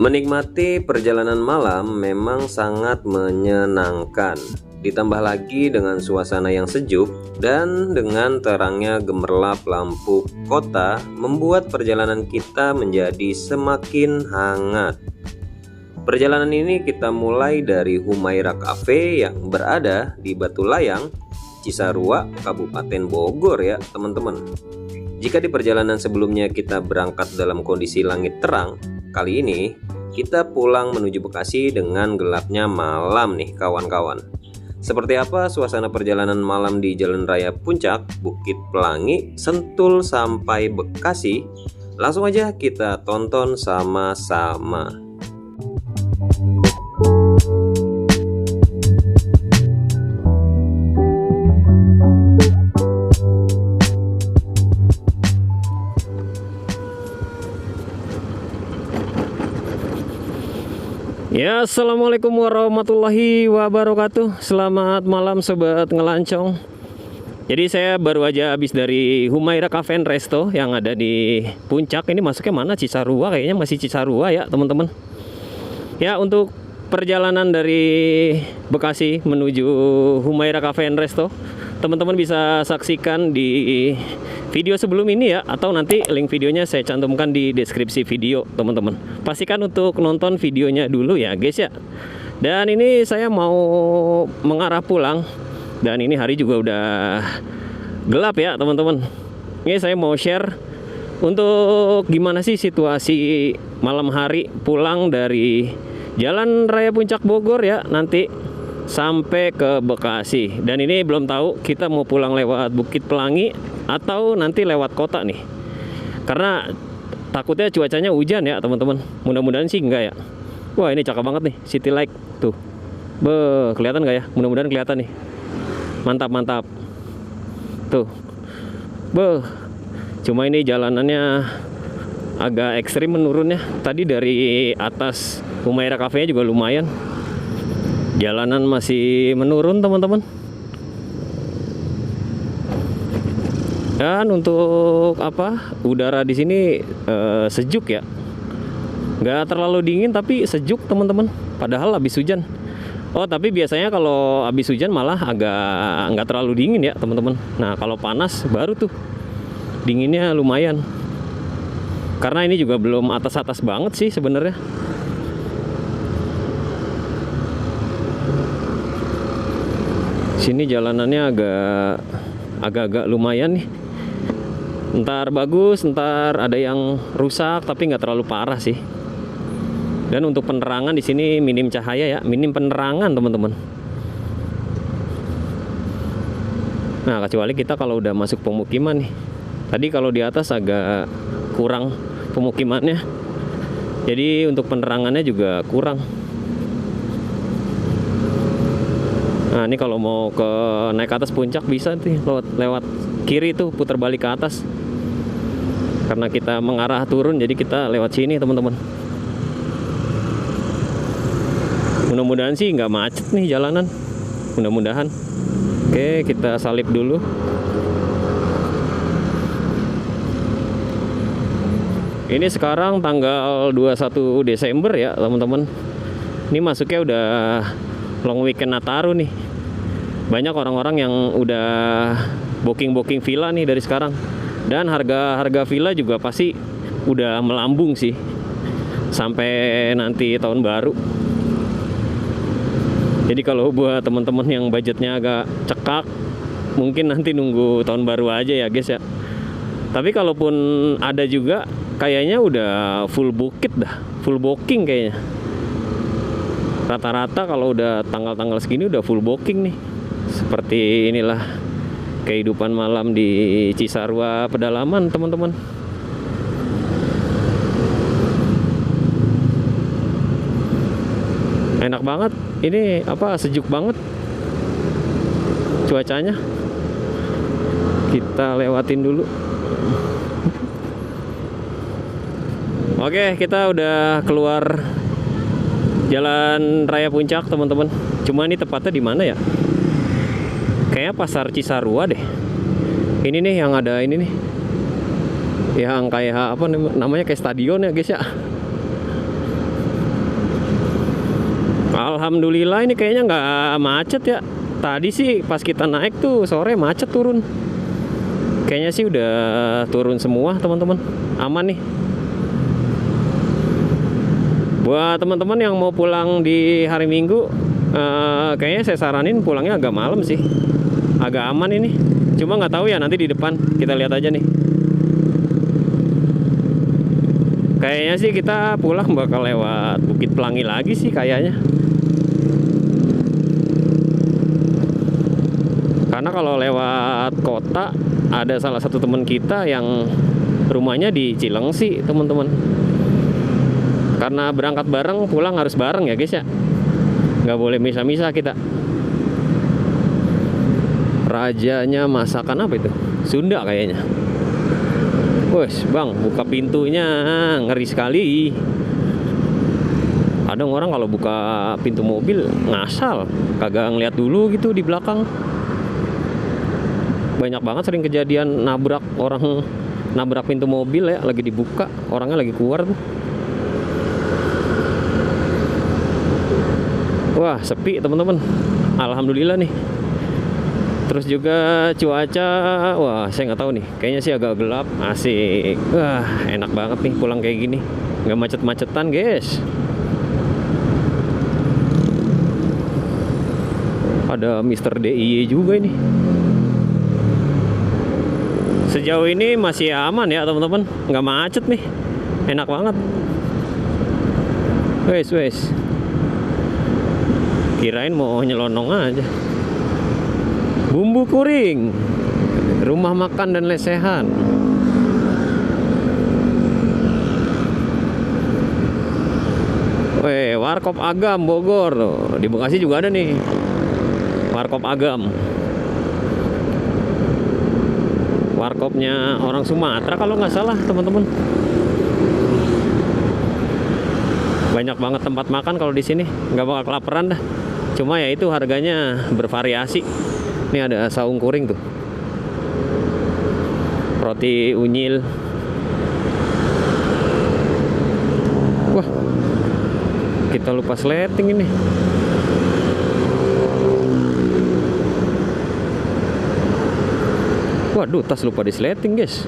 Menikmati perjalanan malam memang sangat menyenangkan. Ditambah lagi dengan suasana yang sejuk dan dengan terangnya gemerlap lampu kota membuat perjalanan kita menjadi semakin hangat. Perjalanan ini kita mulai dari Humaira Cafe yang berada di Batu Layang, Cisarua, Kabupaten Bogor ya teman-teman. Jika di perjalanan sebelumnya kita berangkat dalam kondisi langit terang, kali ini kita pulang menuju Bekasi dengan gelapnya malam nih kawan-kawan. Seperti apa suasana perjalanan malam di Jalan Raya Puncak, Bukit Pelangi, Sentul sampai Bekasi? Langsung aja kita tonton sama-sama. Ya, assalamualaikum warahmatullahi wabarakatuh. Selamat malam sobat ngelancong. Jadi saya baru aja habis dari Humaira Cafe and Resto yang ada di Puncak. Ini masuknya mana? Cisarua, kayaknya masih Cisarua ya teman-teman. Ya, untuk perjalanan dari Bekasi menuju Humaira Cafe and Resto, teman-teman bisa saksikan di video sebelum ini ya, atau nanti link videonya saya cantumkan di deskripsi video teman-teman. Pastikan untuk nonton videonya dulu ya guys ya. Dan ini saya mau mengarah pulang, dan ini hari juga udah gelap ya teman-teman. Ini saya mau share untuk gimana sih situasi malam hari pulang dari Jalan Raya Puncak Bogor ya, nanti sampai ke Bekasi. Dan ini belum tahu kita mau pulang lewat Bukit Pelangi atau nanti lewat kota nih, karena takutnya cuacanya hujan ya teman-teman. Mudah-mudahan sih enggak ya. Wah, ini cakep banget nih city light tuh. Kelihatan nggak ya? Mudah-mudahan kelihatan nih. Mantap tuh. Cuma ini jalanannya agak ekstrim menurunnya. Tadi dari atas Humaira Cafe juga lumayan. Jalanan masih menurun teman-teman. Dan untuk udara di sini sejuk ya, nggak terlalu dingin tapi sejuk teman-teman. Padahal habis hujan. Oh, tapi biasanya kalau habis hujan malah agak nggak terlalu dingin ya teman-teman. Nah, kalau panas baru tuh dinginnya lumayan. Karena ini juga belum atas-atas banget sih sebenarnya. Sini jalanannya agak lumayan nih. Ntar bagus, ntar ada yang rusak, tapi nggak terlalu parah sih. Dan untuk penerangan di sini minim cahaya ya, minim penerangan teman-teman. Nah, kecuali kita kalau udah masuk pemukiman nih. Tadi kalau di atas agak kurang pemukimannya, jadi untuk penerangannya juga kurang. Nah, ini kalau mau naik ke atas puncak bisa nih lewat kiri tuh, putar balik ke atas. Karena kita mengarah turun, jadi kita lewat sini teman-teman. Mudah-mudahan sih nggak macet nih jalanan. Mudah-mudahan. Oke, kita salip dulu. Ini sekarang tanggal 21 Desember ya teman-teman. Ini masuknya udah long weekend Nataru nih. Banyak orang-orang yang udah booking villa nih dari sekarang. Dan harga villa juga pasti udah melambung sih sampai nanti tahun baru. Jadi kalau buat teman-teman yang budgetnya agak cekak, mungkin nanti nunggu tahun baru aja ya guys ya. Tapi kalaupun ada juga, kayaknya udah full booking kayaknya. Rata-rata kalau udah tanggal-tanggal segini udah full booking nih. Seperti inilah kehidupan malam di Cisarua pedalaman teman-teman. Enak banget. Ini sejuk banget cuacanya. Kita lewatin dulu. Oke, kita udah keluar Jalan Raya Puncak teman-teman. Cuma ini tepatnya di mana ya? Kayaknya Pasar Cisarua deh. Ini nih yang ada ini nih. Yang kayak namanya kayak stadion ya guys ya. Alhamdulillah ini kayaknya nggak macet ya. Tadi sih pas kita naik tuh sore macet turun. Kayaknya sih udah turun semua teman-teman. Aman nih. Buat teman-teman yang mau pulang di hari Minggu, kayaknya saya saranin pulangnya agak malam sih. Agak aman ini. Cuma nggak tahu ya nanti di depan. Kita lihat aja nih. Kayaknya sih kita pulang bakal lewat Bukit Pelangi lagi sih kayaknya. Karena kalau lewat kota ada salah satu teman kita yang rumahnya di Cilengsi teman-teman. Karena berangkat bareng pulang harus bareng ya guys ya. Nggak boleh misah-misah kita. Rajanya masakan apa itu? Sunda kayaknya. Wes bang, buka pintunya ngeri sekali. Ada orang kalau buka pintu mobil ngasal, kagak ngeliat dulu gitu di belakang. Banyak banget sering kejadian nabrak orang, nabrak pintu mobil ya, lagi dibuka, orangnya lagi keluar tuh. Wah sepi teman-teman, alhamdulillah nih. Terus juga cuaca, wah saya nggak tahu nih, kayaknya sih agak gelap, asik. Wah enak banget nih pulang kayak gini, nggak macet-macetan guys. Ada Mr. DIY juga ini. Sejauh ini masih aman ya teman-teman, nggak macet nih, enak banget. Wes, kirain mau nyelonong aja. Bumbu Kuring, rumah makan dan lesehan. Weh, Warkop Agam Bogor tuh. Di Bekasi juga ada nih. Warkop Agam. Warkopnya orang Sumatera kalau nggak salah, teman-teman. Banyak banget tempat makan kalau di sini, nggak bakal kelaparan dah. Cuma ya itu harganya bervariasi. Ini ada saung kuring tuh, roti unyil. Wah, kita lupa sleting ini. Waduh, tas lupa di sleting guys.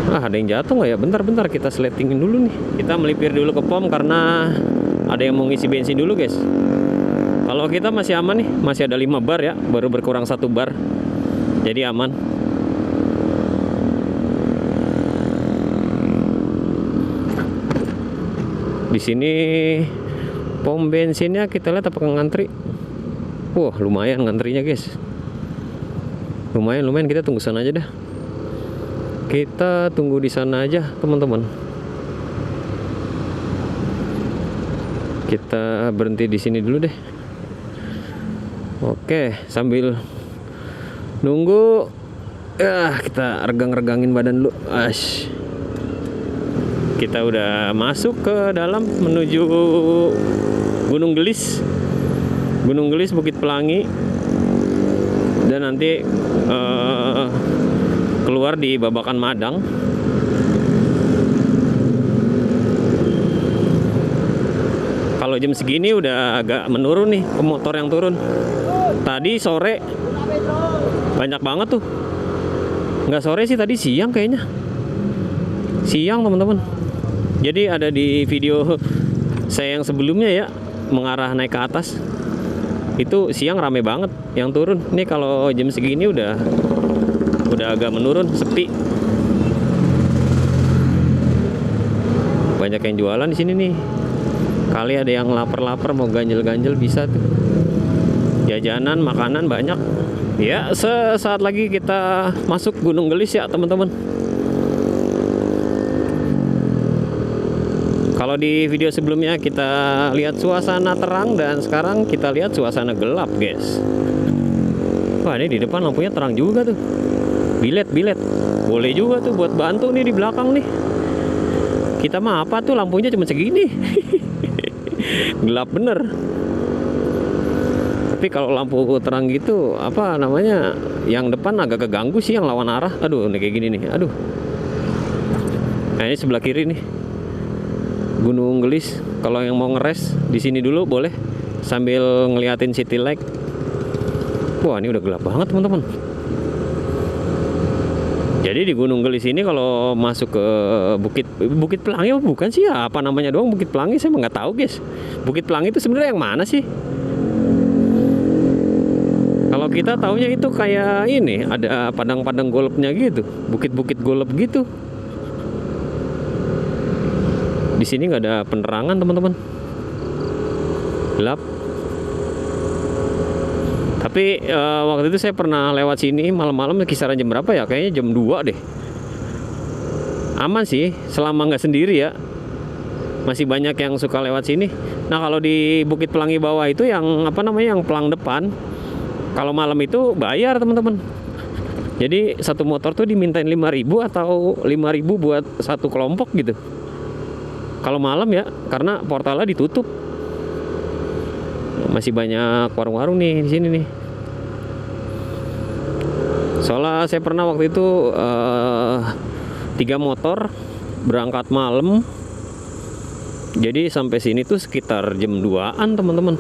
Ada yang jatuh nggak ya? Bentar kita sletingin dulu nih. Kita melipir dulu ke pom karena ada yang mau ngisi bensin dulu guys. Kalau kita masih aman nih, masih ada 5 bar ya, baru berkurang 1 bar. Jadi aman. Di sini pom bensinnya kita lihat apakah ngantri. Wah, lumayan ngantrinya, guys. Lumayan kita tunggu sana aja dah. Kita tunggu di sana aja, teman-teman. Kita berhenti di sini dulu deh. Oke, sambil nunggu kita regang-regangin badan dulu. Kita udah masuk ke dalam menuju Gunung Gelis. Gunung Gelis Bukit Pelangi. Dan nanti keluar di Babakan Madang. Kalau jam segini udah agak menurun nih pemotor yang turun. Tadi sore banyak banget tuh. Nggak sore sih, tadi siang kayaknya. Siang teman-teman. Jadi ada di video saya yang sebelumnya ya, mengarah naik ke atas. Itu siang rame banget yang turun. Nih kalau jam segini udah agak menurun, sepi. Banyak yang jualan di sini nih. Kali ada yang lapar-lapar mau ganjel-ganjel bisa tuh. Jajanan, makanan banyak. Ya, sesaat lagi kita masuk Gunung Gelis ya, teman-teman. Kalau di video sebelumnya kita lihat suasana terang dan sekarang kita lihat suasana gelap, guys. Wah, ini di depan lampunya terang juga tuh. Bilet. Boleh juga tuh buat bantu nih di belakang nih. Kita mah apa tuh lampunya cuma segini. Gelap bener. Tapi kalau lampu terang gitu, apa namanya, yang depan agak keganggu sih, yang lawan arah. Aduh, ini kayak gini nih. Aduh. Nah, ini sebelah kiri nih. Gunung Gelis. Kalau yang mau ngeres di sini dulu boleh sambil ngeliatin City Lake. Wah, ini udah gelap banget teman-teman. Jadi di Gunung Gelis ini kalau masuk ke Bukit Pelangi bukan sih ya, apa namanya doang Bukit Pelangi, saya nggak tahu guys. Bukit Pelangi itu sebenarnya yang mana sih? Kalau kita taunya itu kayak ini, ada padang-padang golfnya gitu, bukit-bukit golf gitu. Di sini nggak ada penerangan teman-teman, gelap. Tapi waktu itu saya pernah lewat sini malam-malam, kisaran jam berapa ya? Kayaknya jam 2 deh. Aman sih, selama nggak sendiri ya. Masih banyak yang suka lewat sini. Nah kalau di Bukit Pelangi bawah itu yang apa namanya, yang pelang depan, kalau malam itu bayar teman-teman. Jadi satu motor tuh dimintain 5.000 atau 5.000 buat satu kelompok gitu. Kalau malam ya, karena portalnya ditutup. Masih banyak warung-warung nih di sini nih. Soalnya saya pernah waktu itu 3 motor berangkat malam. Jadi sampai sini tuh sekitar jam 2-an teman-teman.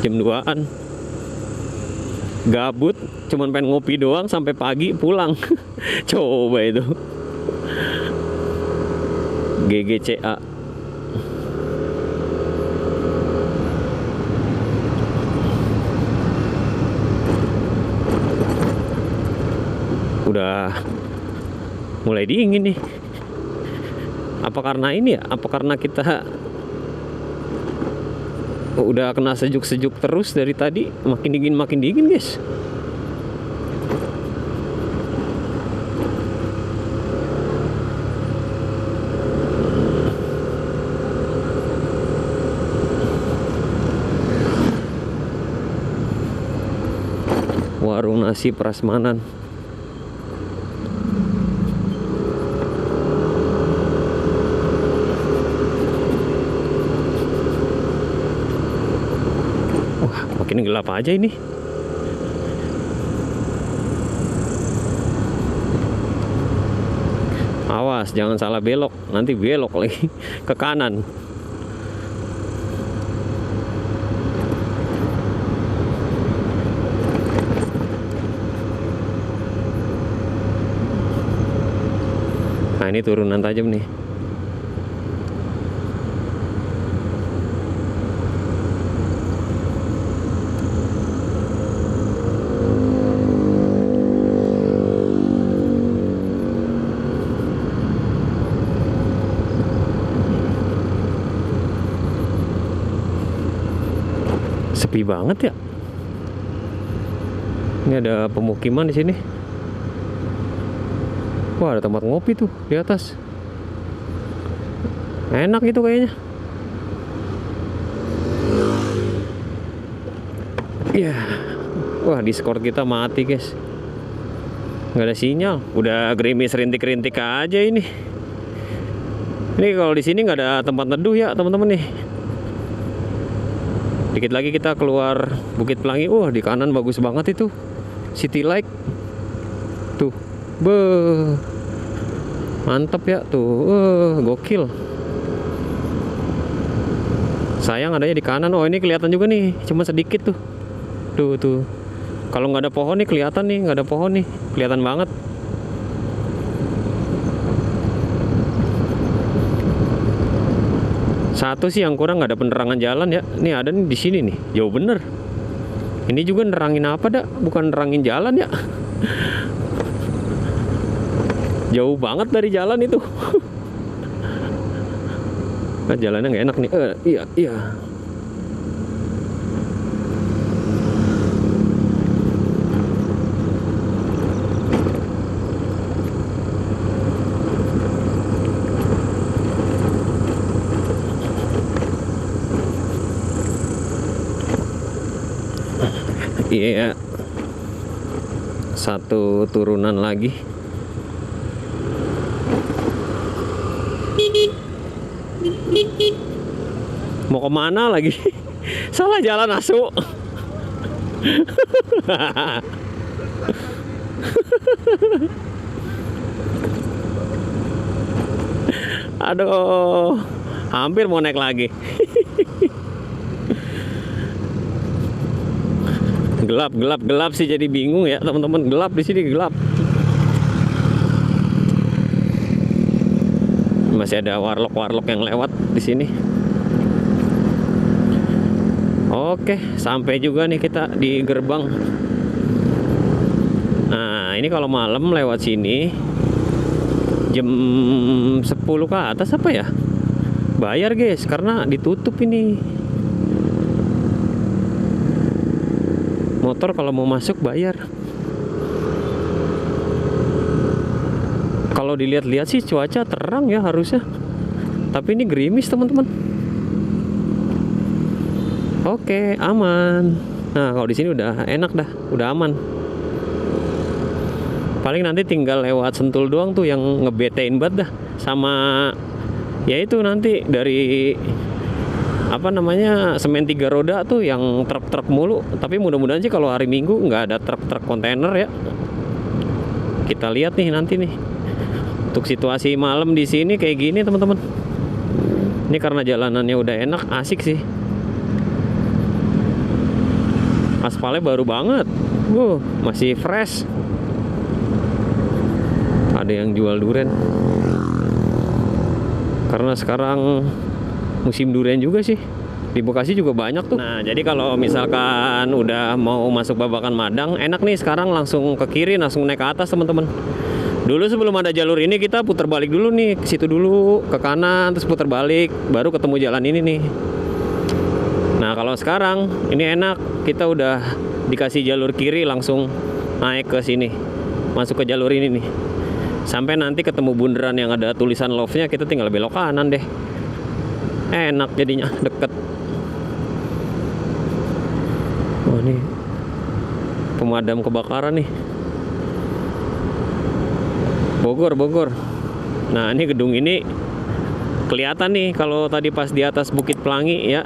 Jam 2-an. Gabut, cuman pengen ngopi doang sampai pagi pulang. Coba itu. GGCA. Udah mulai dingin nih. Apa karena ini ya? Apa karena kita udah kena sejuk-sejuk terus dari tadi? Makin dingin guys. Warung nasi prasmanan. Wah, makin gelap aja ini. Awas, jangan salah belok. Nanti belok lagi ke kanan. Nah, ini turunan tajam nih. Sepi banget ya. Ini ada pemukiman di sini. Wah, ada tempat ngopi tuh di atas. Enak itu kayaknya. Iya. Wah, Discord kita mati guys. Nggak ada sinyal. Udah gerimis rintik-rintik aja ini. Ini kalau di sini nggak ada tempat neduh ya teman-teman nih. Dikit lagi kita keluar Bukit Pelangi. Wah, di kanan bagus banget itu City Lake. Tuh. Beuh, mantep ya tuh, gokil. Sayang adanya di kanan. Oh, ini kelihatan juga nih, cuma sedikit tuh. Tuh. Kalau nggak ada pohon nih kelihatan nih, nggak ada pohon nih, kelihatan banget. Satu sih yang kurang, nggak ada penerangan jalan ya. Nih ada nih di sini nih, jauh bener. Ini juga nerangin apa dah? Bukan nerangin jalan ya. Jauh banget dari jalan itu. Nah, jalannya nggak enak nih. Iya. Iya. Satu turunan lagi. Mau kemana lagi? Salah jalan asu. Aduh, hampir mau naik lagi. Gelap sih, jadi bingung ya teman-teman. Gelap di sini, gelap. Masih ada warlock yang lewat di sini. Oke, sampai juga nih kita di gerbang. Nah, ini kalau malam lewat sini jam 10 ke atas apa ya? Bayar guys, karena ditutup ini. Motor kalau mau masuk bayar. Kalau dilihat-lihat sih cuaca terang ya harusnya. Tapi ini gerimis teman-teman. Oke, aman. Nah, kalau di sini udah enak dah, udah aman. Paling nanti tinggal lewat Sentul doang tuh yang ngebetein banget dah. Sama ya itu nanti dari apa namanya, semen 3 roda tuh yang truk-truk mulu. Tapi mudah-mudahan sih kalau hari Minggu nggak ada truk-truk kontainer ya. Kita lihat nih nanti nih. Untuk situasi malam di sini kayak gini teman-teman. Ini karena jalanannya udah enak, asik sih. Aspalnya baru banget. Masih fresh. Ada yang jual durian. Karena sekarang musim durian juga sih. Di Bekasi juga banyak tuh. Nah, jadi kalau misalkan udah mau masuk Babakan Madang, enak nih sekarang langsung ke kiri, langsung naik ke atas teman-teman. Dulu sebelum ada jalur ini kita putar balik dulu nih, ke situ dulu, ke kanan, terus putar balik, baru ketemu jalan ini nih. Nah, kalau sekarang ini enak, kita udah dikasih jalur kiri, langsung naik ke sini, masuk ke jalur ini nih. Sampai nanti ketemu bundaran yang ada tulisan love-nya, kita tinggal belok kanan deh. Enak jadinya, deket. Oh, ini pemadam kebakaran nih. Bogor. Nah, ini gedung ini kelihatan nih kalau tadi pas di atas Bukit Pelangi ya.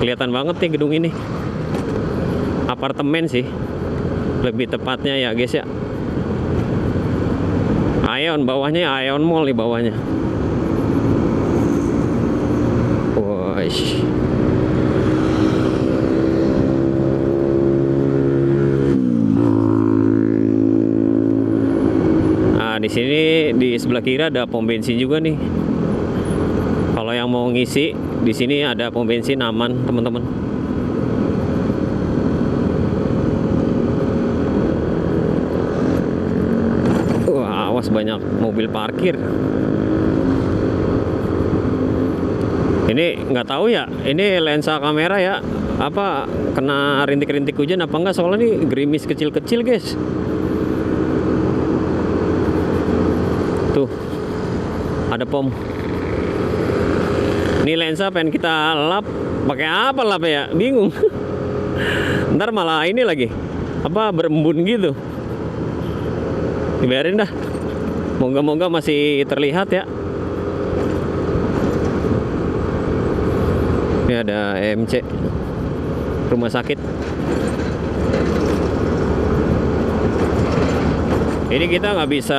Kelihatan banget nih gedung ini. Apartemen sih. Lebih tepatnya ya, guys ya. Ion bawahnya, Ion Mall di bawahnya. Wosh. Di sini di sebelah kiri ada pom bensin juga nih. Kalau yang mau ngisi di sini ada pom bensin, aman teman-teman. Wah, awas banyak mobil parkir. Ini nggak tahu ya, ini lensa kamera ya, apa kena rintik-rintik hujan apa enggak, soalnya ini gerimis kecil-kecil guys. Tuh, ada pom. Ini lensa pengen kita lap, pakai apa lap ya? Bingung. Ntar malah ini lagi, apa berembun gitu. Dibiarin dah. Moga-moga masih terlihat ya. Ini ada EMC, rumah sakit. Ini kita nggak bisa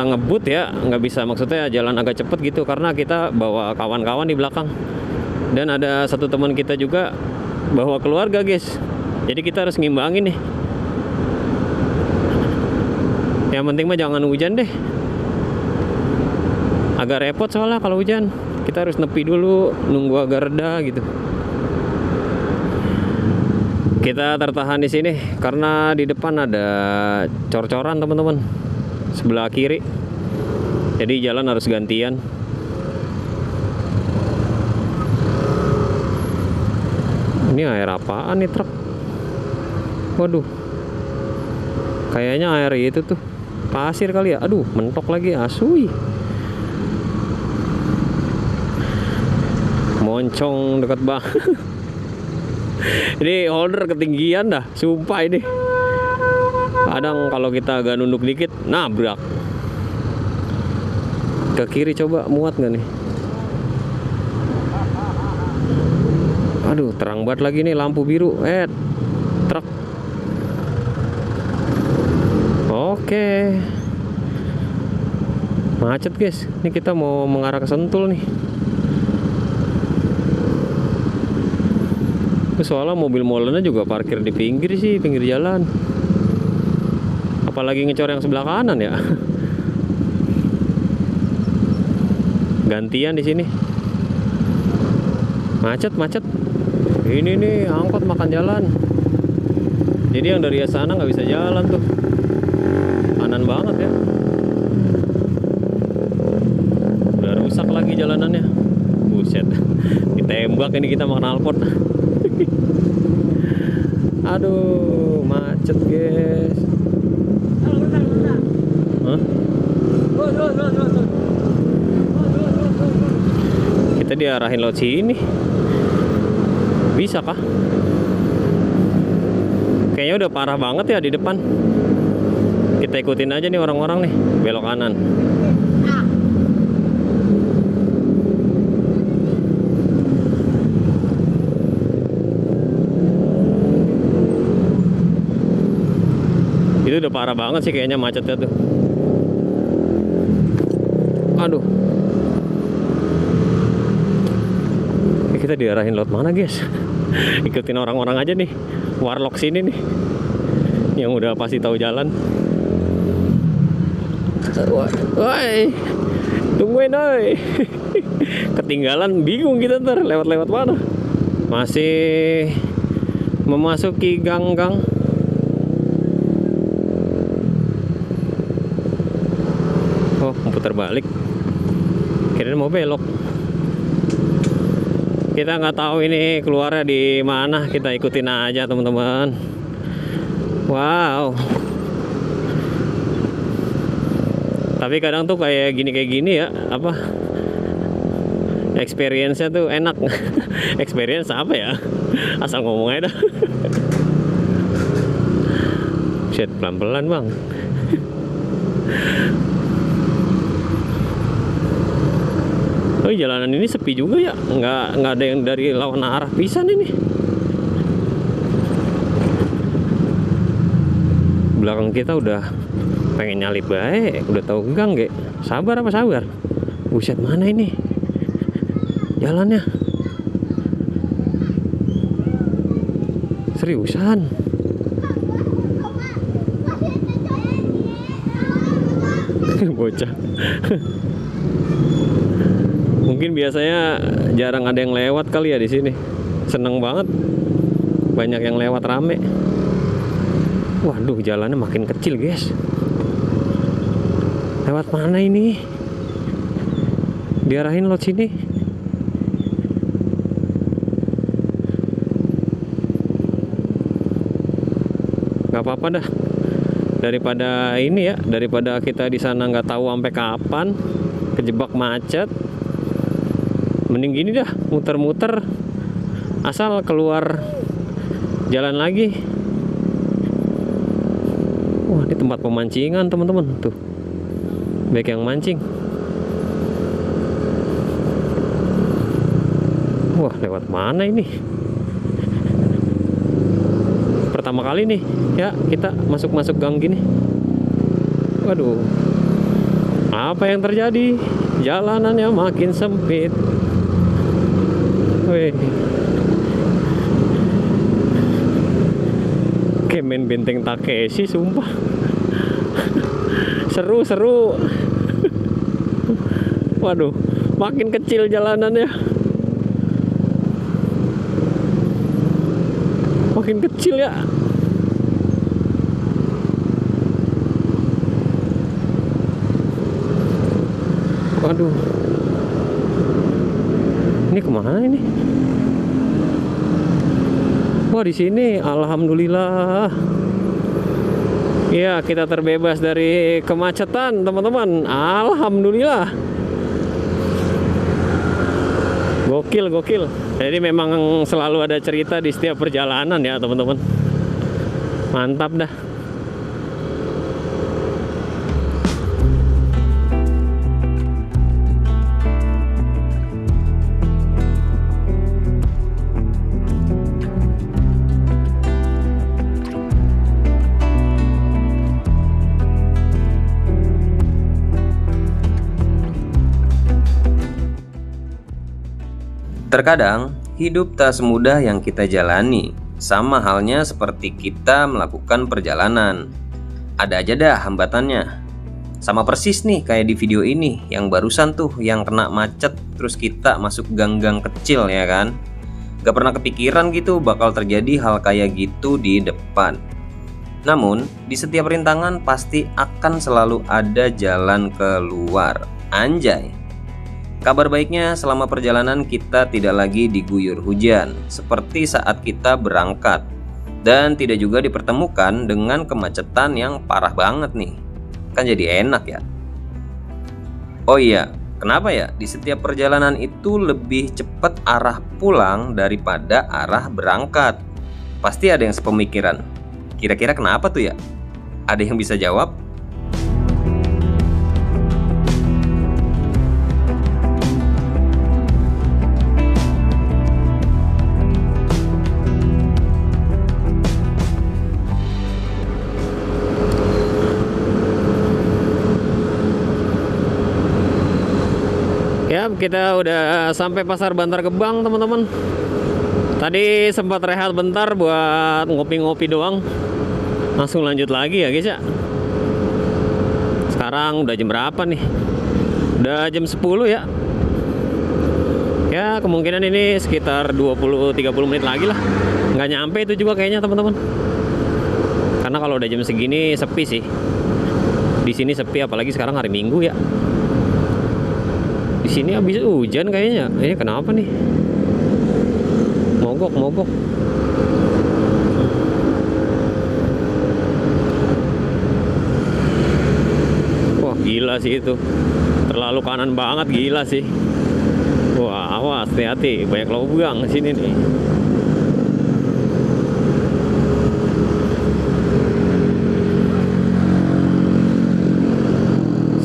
ngebut ya, nggak bisa, maksudnya jalan agak cepet gitu karena kita bawa kawan-kawan di belakang. Dan ada satu teman kita juga bawa keluarga guys. Jadi kita harus ngimbangin nih. Yang penting mah jangan hujan deh. Agak repot soalnya kalau hujan. Kita harus nepi dulu, nunggu agak reda gitu. Kita tertahan di sini karena di depan ada cor-coran teman-teman, sebelah kiri. Jadi jalan harus gantian. Ini air apaan nih truk? Waduh, kayaknya air itu tuh pasir kali ya. Aduh, mentok lagi, asui. Moncong dekat banget. Ini holder ketinggian dah, sumpah ini. Kadang kalau kita agak nunduk dikit, nabrak. Ke kiri coba, muat nggak nih? Aduh, terang banget lagi nih lampu biru. Truk. Oke. Macet guys. Ini kita mau mengarah ke Sentul nih. Soalnya mobil molennya juga parkir di pinggir sih, pinggir jalan. Apalagi ngecor yang sebelah kanan ya. Gantian di sini. Macet. Ini nih angkot makan jalan. Jadi yang dari sana nggak bisa jalan tuh. Kanan banget ya. Udah rusak lagi jalanannya. Buset. Ditembak ini kita makan alpot. Aduh, macet guys. Hah? Kita diarahin lewat sini. Bisa kah? Kayaknya udah parah banget ya di depan. Kita ikutin aja nih orang-orang nih, belok kanan. Itu udah parah banget sih kayaknya macetnya tuh. Aduh. Kita diarahin lewat mana guys? Ikutin orang-orang aja nih. Warlock sini nih. Yang udah pasti tahu jalan. Woi. Tungguin oi. Ketinggalan, bingung kita ntar lewat-lewat mana. Masih memasuki gang-gang. Oh, putar balik. Kirain mau belok. Kita nggak tahu ini keluarnya di mana. Kita ikutin aja teman-teman. Wow. Tapi kadang tuh kayak gini ya, apa? Experience-nya tuh enak. Experience apa ya? Asal ngomong aja dah. Shit, pelan-pelan bang. Oh, jalanan ini sepi juga ya, nggak ada yang dari lawan arah pisan ini. Belakang kita udah pengen nyalip baik, udah tahu gang ge. Sabar apa sabar? Buset, mana ini jalannya? Seriusan? Bocah. Mungkin biasanya jarang ada yang lewat kali ya di sini. Seneng banget, banyak yang lewat rame. Waduh, jalannya makin kecil guys. Lewat mana ini? Diarahin lot sini. Gak apa-apa dah. Daripada ini ya, daripada kita di sana nggak tahu sampai kapan, kejebak macet. Mending gini dah, muter-muter asal keluar jalan lagi. Wah, ini tempat pemancingan teman-teman tuh. Baik yang mancing. Wah, lewat mana ini? Pertama kali nih ya kita masuk-masuk gang gini. Waduh, apa yang terjadi? Jalanannya makin sempit. Wih. Kayak main benteng Takeshi sumpah. Seru. Waduh, makin kecil jalanannya. Makin kecil ya. Waduh. Ini kemana ini? Wah, di sini alhamdulillah. Ya, kita terbebas dari kemacetan, teman-teman. Alhamdulillah. Gokil. Jadi memang selalu ada cerita di setiap perjalanan ya, teman-teman. Mantap dah. Terkadang, hidup tak semudah yang kita jalani. Sama halnya seperti kita melakukan perjalanan. Ada aja dah hambatannya. Sama persis nih kayak di video ini yang barusan tuh yang kena macet terus kita masuk gang-gang kecil ya kan. Gak pernah kepikiran gitu bakal terjadi hal kayak gitu di depan. Namun di setiap rintangan pasti akan selalu ada jalan keluar. Anjay. Kabar baiknya selama perjalanan kita tidak lagi diguyur hujan seperti saat kita berangkat. Dan tidak juga dipertemukan dengan kemacetan yang parah banget nih. Kan jadi enak ya. Oh iya, kenapa ya di setiap perjalanan itu lebih cepat arah pulang daripada arah berangkat? Pasti ada yang sepemikiran. Kira-kira kenapa tuh ya? Ada yang bisa jawab? Ya, kita udah sampai Pasar Bantar Gebang, teman-teman. Tadi sempat rehat bentar buat ngopi-ngopi doang. Langsung lanjut lagi ya, guys ya. Sekarang udah jam berapa nih? Udah jam 10 ya. Ya, kemungkinan ini sekitar 20-30 menit lagi lah. Nggak nyampe itu juga kayaknya, teman-teman. Karena kalau udah jam segini sepi sih. Di sini sepi, apalagi sekarang hari Minggu ya. Di sini habis hujan kayaknya. Ini kenapa nih? Mogok. Wah, gila sih itu. Terlalu kanan banget, gila sih. Wah, awas, hati-hati. Banyak lubang di sini nih.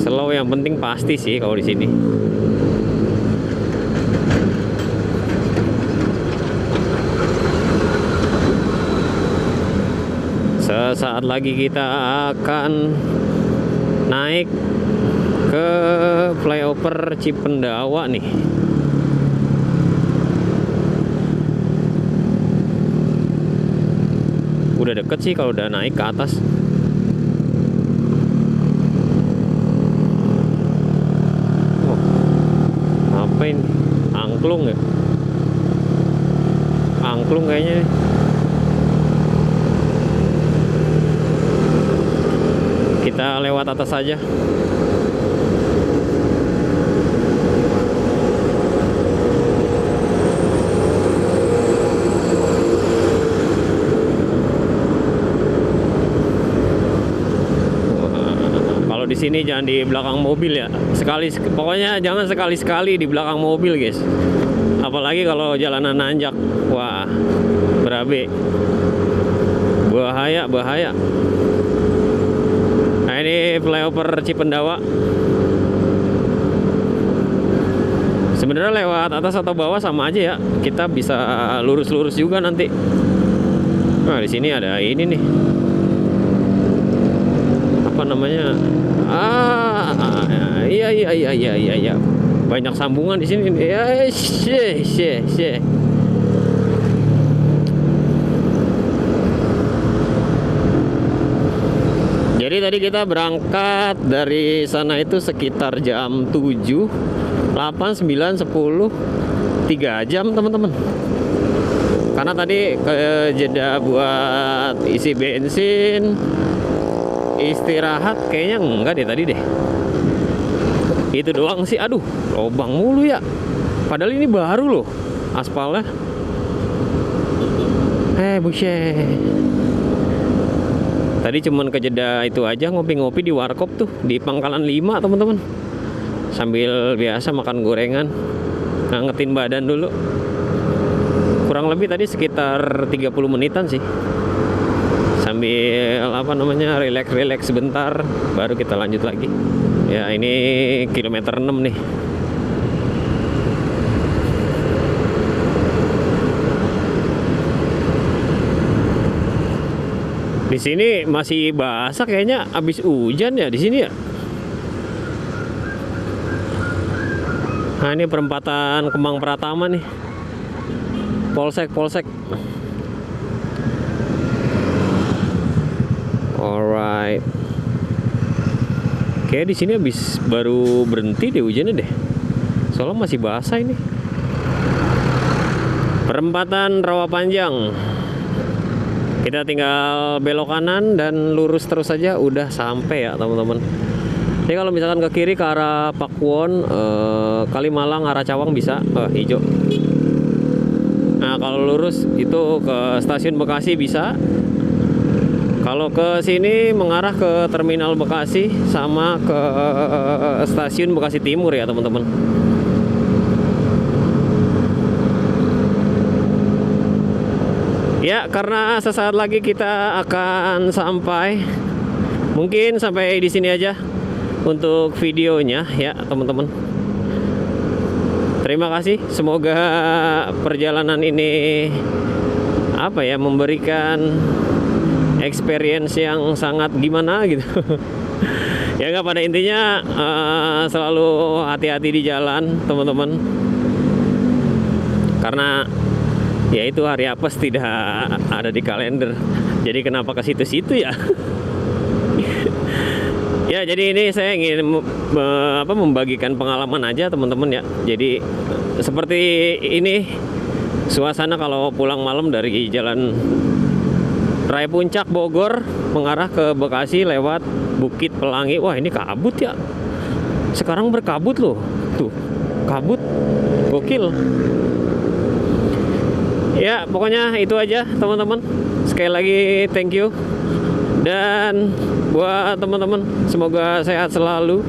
Slow yang penting pasti sih kalau di sini. Sesaat lagi kita akan naik ke flyover Cipendawa nih. Udah deket sih kalau udah naik ke atas. Oh, apa ini? Angklung ya? Angklung kayaknya nih. Kita lewat atas saja. Kalau di sini jangan di belakang mobil ya. Pokoknya jangan sekali-sekali di belakang mobil, guys. Apalagi kalau jalanan nanjak. Wah, berabe. Bahaya. Nah, ini flyover Cipendawa. Sebenarnya lewat atas atau bawah sama aja ya. Kita bisa lurus-lurus juga nanti. Nah, di sini ada ini nih. Apa namanya? Iya. Banyak sambungan di sini. Ya, syeh. Jadi tadi kita berangkat dari sana itu sekitar jam 7, 8, 9, 10, 3 jam teman-teman. Karena tadi ke jeda buat isi bensin, istirahat kayaknya enggak deh tadi deh. Itu doang sih. Aduh, lubang mulu ya. Padahal ini baru loh aspalnya. Buset. Tadi cuman kejeda itu aja, ngopi-ngopi di warkop tuh di Pangkalan 5 teman-teman. Sambil biasa makan gorengan, ngangetin badan dulu. Kurang lebih tadi sekitar 30 menitan sih. Sambil relax sebentar, baru kita lanjut lagi. Ya, ini kilometer 6 nih. Di sini masih basah kayaknya, habis hujan ya di sini ya. Nah, ini perempatan Kemang Pratama nih. Polsek. Alright. Kayak di sini habis baru berhenti deh hujannya deh. Soalnya masih basah ini. Perempatan Rawa Panjang. Kita tinggal belok kanan dan lurus terus saja udah sampai ya teman-teman. Jadi kalau misalkan ke kiri ke arah Pakuwon, Kalimalang, arah Cawang bisa hijau. Nah kalau lurus itu ke stasiun Bekasi bisa. Kalau ke sini mengarah ke terminal Bekasi sama ke stasiun Bekasi Timur ya teman-teman. Ya, karena sesaat lagi kita akan sampai. Mungkin sampai di sini aja untuk videonya ya, teman-teman. Terima kasih. Semoga perjalanan ini memberikan experience yang sangat gimana gitu. Ya nggak, pada intinya selalu hati-hati di jalan, teman-teman. Karena ya itu hari apes tidak ada di kalender. Jadi kenapa ke situ-situ ya? Ya jadi ini saya ingin membagikan pengalaman aja teman-teman ya. Jadi seperti ini suasana kalau pulang malam dari jalan Raya Puncak Bogor mengarah ke Bekasi lewat Bukit Pelangi. Wah ini kabut ya. Sekarang berkabut loh. Tuh kabut. Gokil. Ya pokoknya itu aja teman-teman. Sekali lagi thank you. Dan buat teman-teman semoga sehat selalu,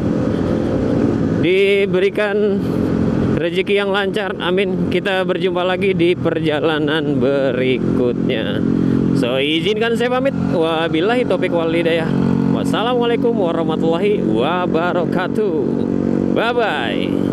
diberikan rezeki yang lancar, amin. Kita berjumpa lagi di perjalanan berikutnya. So izinkan saya pamit. Wabillahi taufiq wal hidayah. Wassalamualaikum warahmatullahi wabarakatuh. Bye bye.